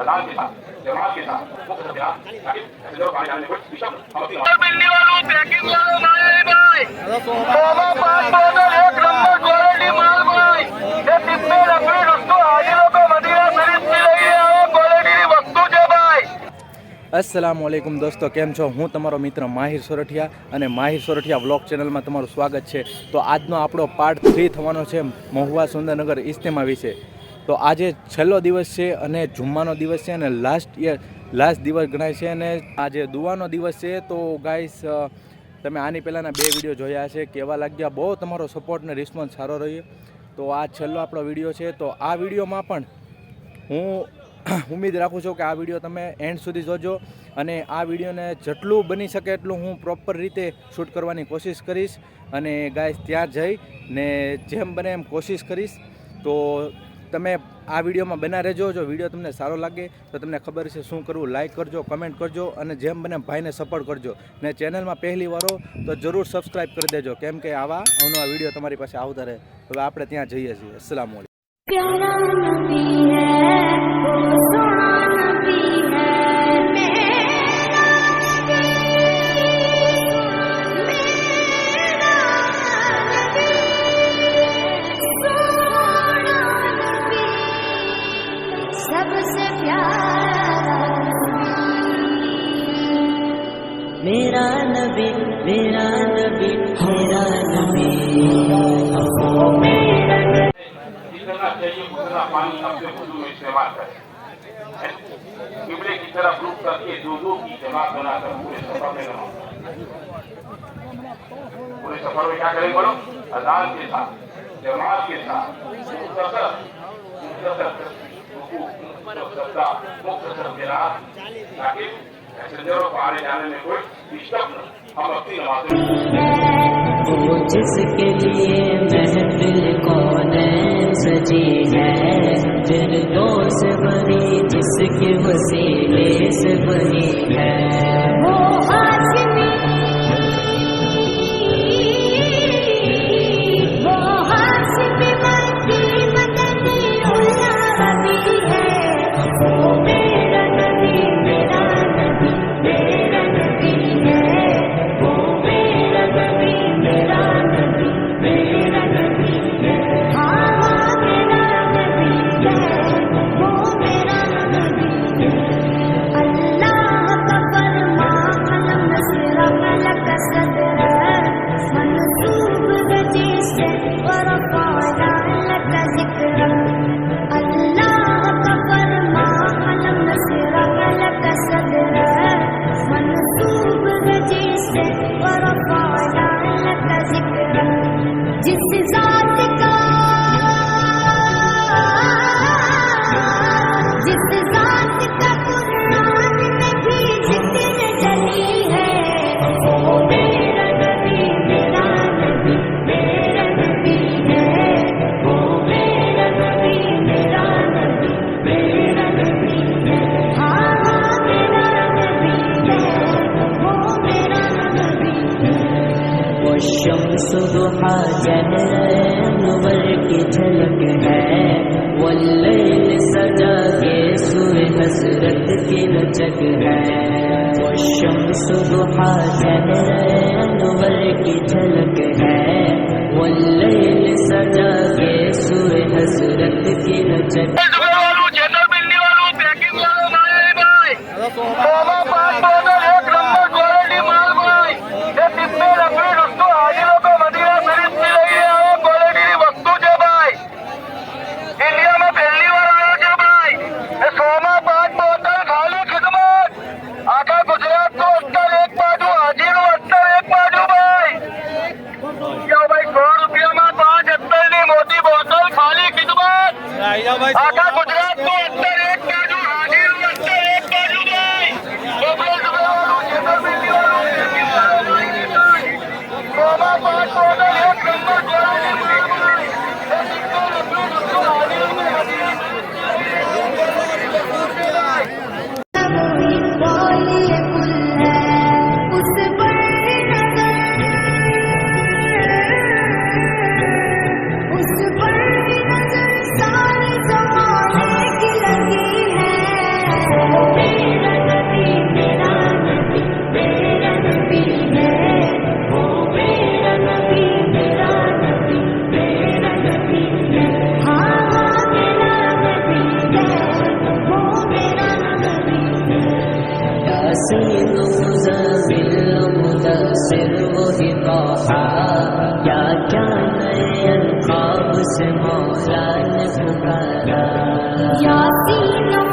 अजान के साथ जमात के साथ मुक्त सत्या ताकि पैसेंजर को आने जाने में कोई डिस्टर्ब हम अपनी बिल्ली वालों पैकिंग वालों भाई भाई सोमा पाँच बोतल एक नंबर क्वालिटी माल भाई ये डिब्बे लकड़ी दोस्तों हाजिरों को मदीना शरीफ की रही है क्वालिटी की वस्तु છે ભાઈ। अस्सलाम वालेकुम दोस्तों, केम छो? हूँ तमारो मित्र माहिर सोरठिया અને માહિર સોરઠિયા વ્લોગ ચેનલમાં તમારું સ્વાગત છે। તો આજનો આપણો પાર્ટ 3 થવાનો છે મહુવા સુંદરનગર ઇજ્તેમા વિશે। તો આજે છેલ્લો દિવસ છે અને જુમ્માનો દિવસ છે અને લાસ્ટ દિવસ ગણાય છે અને આજે દુઆનો દિવસ છે। તો ગાઈસ તમે આની પહેલાંના 2 વિડીયો જોયા હશે, કેવા લાગ્યા? બહુ તમારો સપોર્ટ ને રિસ્પોન્સ સારો રહ્યો। તો આ છેલ્લો આપણો વિડીયો છે। તો આ વિડીયોમાં પણ હું ઉમ્મીદ રાખું છું કે આ વિડીયો તમે એન્ડ સુધી જોજો અને આ વિડીયોને જેટલું બની શકે એટલું હું પ્રોપર રીતે શૂટ કરવાની કોશિશ કરીશ અને ગાઈસ ત્યાં જઈને જેમ બને એમ કોશિશ કરીશ। તો તમે આ વિડીયોમાં બના રહેજો। જો વિડીયો તમને સારો લાગે તો તમને ખબર છે શું કરવું, લાઇક કરજો, કમેન્ટ કરજો અને જેમ બને ભાઈને સપોર્ટ કરજો ને ચેનલમાં પહેલી વાર હો તો જરૂર સબસ્ક્રાઈબ કરી દેજો, કેમ કે આવા અવનવા વિડીયો તમારી પાસે આવતા રહે। હવે આપણે ત્યાં જઈએ છીએ। અસ્સલામુ અલૈકુમ। प्यारा नबी है वो सोना नबी है मेरा नबी मेरा नबी सोना नबी सबसे प्यारा मेरा नबी मेरा नबी मेरा नबी जितना चाहिए उतना पानी अपने वजू में इस्तेमाल करें। किबले की तरफ रुख करके दो की जमात बनाकर पूरे सफर में नमाज पूरे सफर में क्या करें बोलो? अजान के साथ जमात के साथ मुख्तसर गिरात ताकि पैसेंजरों को आने जाने में कोई डिस्टर्ब न। हम अपनी नमाज वो जिसके लिए महफिल कौनैन सजी है, फिर दोस्त बनी जिसके वसीले से बनी है। वो हाशमी मक्की मदनी उल्ला नबी है वो मेरा नबी मेरा नबी मेरा नबी है वो मेरा नबी मेरा नबी मेरा नबी है। हाँ हाँ मेरा नबी है वो मेरा नबी है। अल्लाह का फरमा कलम नस्र मलक सदर मनसूब जिसे वरफ़अना लक ज़िक्र। अल्लाह का फरमा कलम नस्र मलक सदर मनसूब जिसे वरफ़अना लक ज़िक्र। जिस ज़ात का कुरान में भी ज़िक्र जली है वो मेरा नबी मेरा नबी मेरा नबी है वो मेरा नबी मेरा नबी मेरा नबी है। हाँ हाँ मेरा नबी है वो मेरा नबी है। वो शम्स दुहा जानवर की झलक है, वल्लैल सजा के सुर हसरत की रचक है। वो शम्स दुहा जानवर की झलक है, वल्लैल सजा के सुर हसरत की रचक। डब्बे वालों चैनल बिल्ली वालों पैकिंग वालों भाई भाई सोमा पाँच बोतल एक नंबर क्वालिटी माल भाई ये डिब्बे लकड़ी दोस्तों हाजिरों को मदीना शरीफ की रही है क्वालिटी की वस्तु છે ભાઈ। इंडिया में पहली बार आयो છે भाई ये सोमा पाँच बोतल खाली खिदमत आखा गुजरात तो अंदर एक बाजू हाजिर अंदर एक बाजू भाई यासीन मुज़म्मिल मुदस्सिर वही तौहा, क्या क्या नए अल्क़ाब से मौला ने पुकारा। यासीन